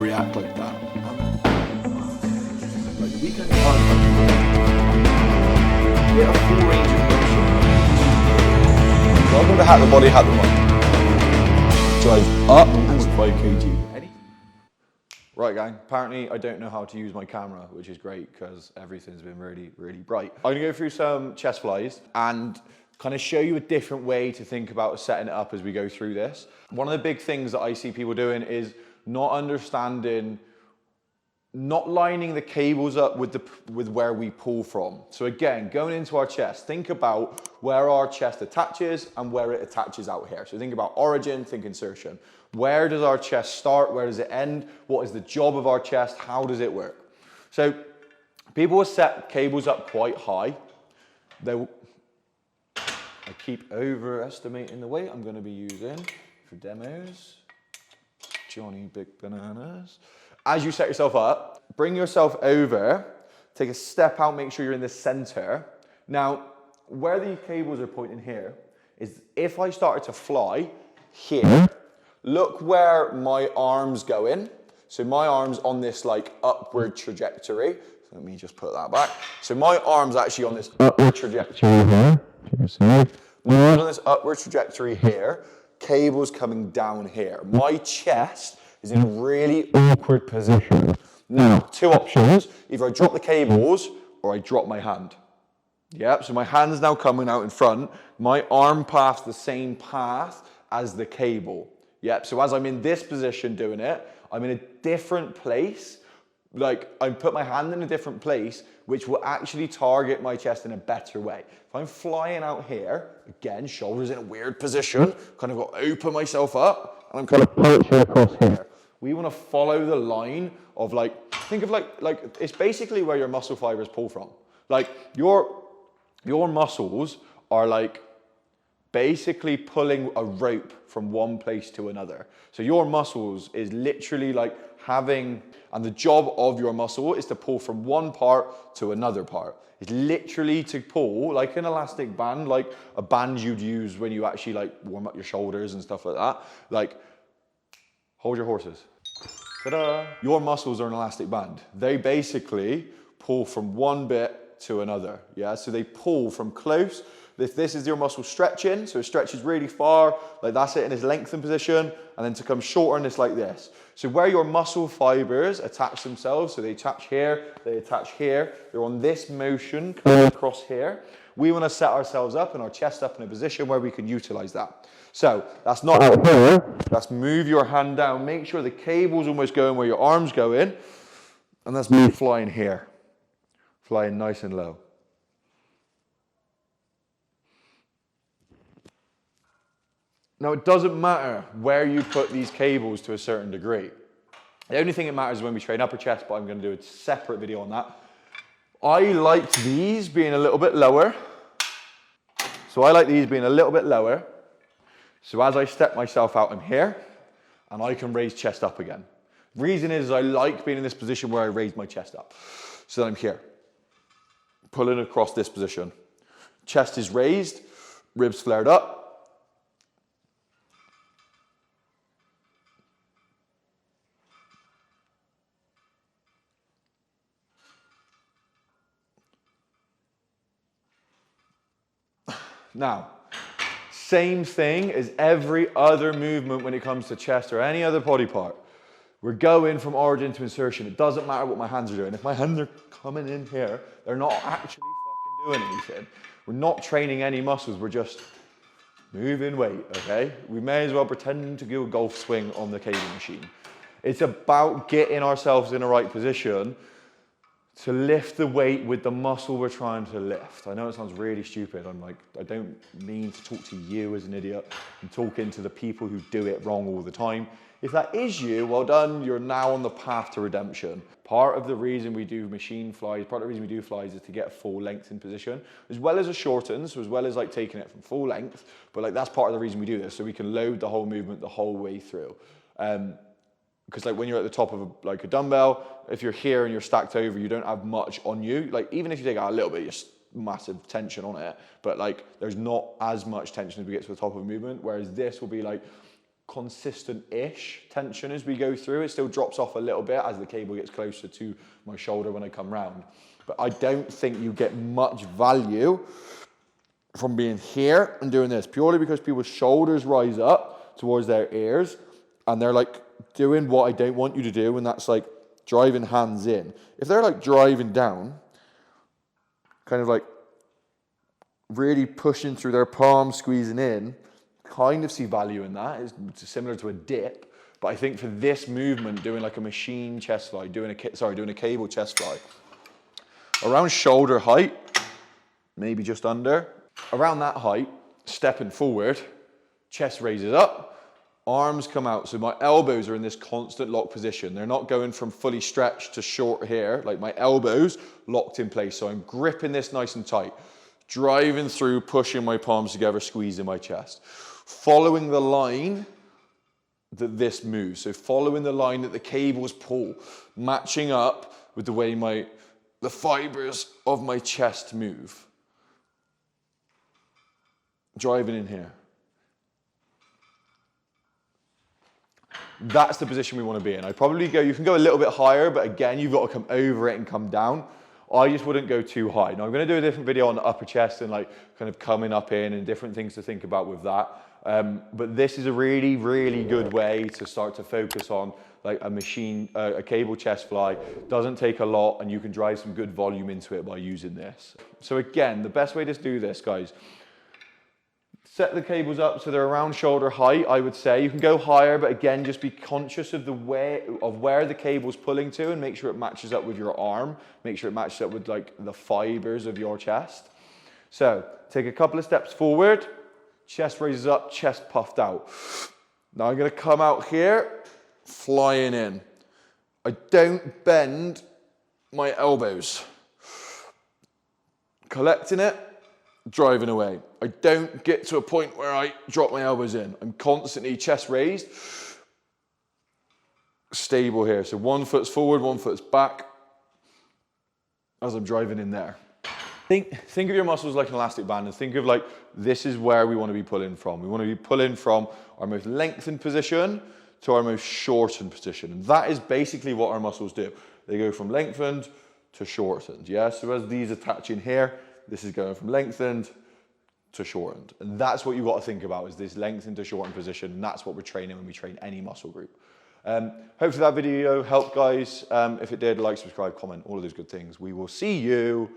react like that. Like the weekend fun. Get a full range of motion. Welcome to Hack the Body, Hack the Mind. Drive up 5 kg. Right gang, apparently I don't know how to use my camera, which is great because everything's been really, really bright. I'm gonna go through some chest flies and kind of show you a different way to think about setting it up as we go through this. One of the big things that I see people doing is not understanding, not lining the cables up with where we pull from. So again, going into our chest, think about where our chest attaches and where it attaches out here. So think about origin, think insertion. Where does our chest start? Where does it end? What is the job of our chest? How does it work? So people will set cables up quite high. I keep overestimating the weight I'm going to be using for demos. Johnny Big Bananas. As you set yourself up, bring yourself over, take a step out, make sure you're in the center. Now, where these cables are pointing here is if I started to fly here, look where my arms go in. So my arm's on this like upward trajectory. So let me just put that back. So my arm's actually on this upward trajectory here. My arm's on this upward trajectory here. Cables coming down here. My chest is in a really awkward position. Now, two options. Either I drop the cables or I drop my hand. Yep, so my hand's now coming out in front. My arm path's the same path as the cable. Yep, so as I'm in this position doing it, I'm in a different place. Like, I put my hand in a different place, which will actually target my chest in a better way. If I'm flying out here, again, shoulders in a weird position, kind of got to open myself up, and I'm kind of punching across here. We want to follow the line of like, think of like it's basically where your muscle fibers pull from. Like, your muscles are like basically pulling a rope from one place to another. So your muscles is literally like having, and the job of your muscle is to pull from one part to another part. It's literally to pull like an elastic band, like a band you'd use when you actually like warm up your shoulders and stuff like that. Like, hold your horses. Ta-da! Your muscles are an elastic band. They basically pull from one bit to another, yeah? So they pull from close. This is your muscle stretching, so it stretches really far, like that's it in its lengthened position, and then to come shorter and it's like this. So where your muscle fibers attach themselves, so they attach here, they attach here, they're on this motion coming across here. We want to set ourselves up and our chest up in a position where we can utilize that. So that's not out here, let's move your hand down, make sure the cable's almost going where your arm's going, and let's move flying here. Flying nice and low. Now, it doesn't matter where you put these cables to a certain degree. The only thing that matters is when we train upper chest, but I'm going to do a separate video on that. I like these being a little bit lower. So I like these being a little bit lower. So as I step myself out, I'm here, and I can raise chest up again. Reason is I like being in this position where I raise my chest up. So then I'm here, pulling across this position. Chest is raised, ribs flared up. Now, same thing as every other movement when it comes to chest or any other body part. We're going from origin to insertion. It doesn't matter what my hands are doing. If my hands are coming in here, they're not actually fucking doing anything. We're not training any muscles. We're just moving weight, okay? We may as well pretend to do a golf swing on the cable machine. It's about getting ourselves in the right position to lift the weight with the muscle we're trying to lift. I know it sounds really stupid. I don't mean to talk to you as an idiot. I'm talking to the people who do it wrong all the time. If that is you, well done, you're now on the path to redemption. Part of the reason we do machine flies, part of the reason we do flies is to get a full length in position, as well as a shorten, so as well as like taking it from full length, but like that's part of the reason we do this, so we can load the whole movement the whole way through. Because like when you're at the top of a dumbbell, if you're here and you're stacked over, you don't have much on you. Like even if you take out a little bit, you're massive tension on it, but like there's not as much tension as we get to the top of a movement. Whereas this will be like consistent-ish tension as we go through. It still drops off a little bit as the cable gets closer to my shoulder when I come round. But I don't think you get much value from being here and doing this, purely because people's shoulders rise up towards their ears and they're like doing what I don't want you to do, and that's like driving hands in. If they're like driving down, kind of like really pushing through their palms, squeezing in, kind of see value in that. It's similar to a dip, but I think for this movement, doing like a machine chest fly, doing a cable chest fly, around shoulder height, maybe just under, around that height, stepping forward, chest raises up, arms come out, so my elbows are in this constant lock position. They're not going from fully stretched to short here, like my elbows locked in place. So I'm gripping this nice and tight, driving through, pushing my palms together, squeezing my chest. Following the line that this moves. So following the line that the cables pull, matching up with the way the fibers of my chest move. Driving in here. That's the position we want to be in. You can go a little bit higher, but again, you've got to come over it and come down. I just wouldn't go too high. Now I'm going to do a different video on the upper chest and like kind of coming up in and different things to think about with that. But this is a really, really good way to start to focus on like a cable chest fly. Doesn't take a lot and you can drive some good volume into it by using this. So again, the best way to do this, guys, set the cables up so they're around shoulder height, I would say. You can go higher, but again, just be conscious of where the cable's pulling to and make sure it matches up with your arm. Make sure it matches up with like the fibers of your chest. So take a couple of steps forward, chest raises up, chest puffed out. Now I'm gonna come out here, flying in. I don't bend my elbows. Collecting it, driving away. I don't get to a point where I drop my elbows in. I'm constantly chest raised, stable here. So one foot's forward, one foot's back as I'm driving in there. Think of your muscles like an elastic band and think of like, this is where we want to be pulling from. We want to be pulling from our most lengthened position to our most shortened position. And that is basically what our muscles do. They go from lengthened to shortened, yeah? So as these attach in here, this is going from lengthened to shortened. And that's what you've got to think about, is this lengthened to shortened position. And that's what we're training when we train any muscle group. Hopefully that video helped, guys. If it did, like, subscribe, comment, all of those good things. We will see you.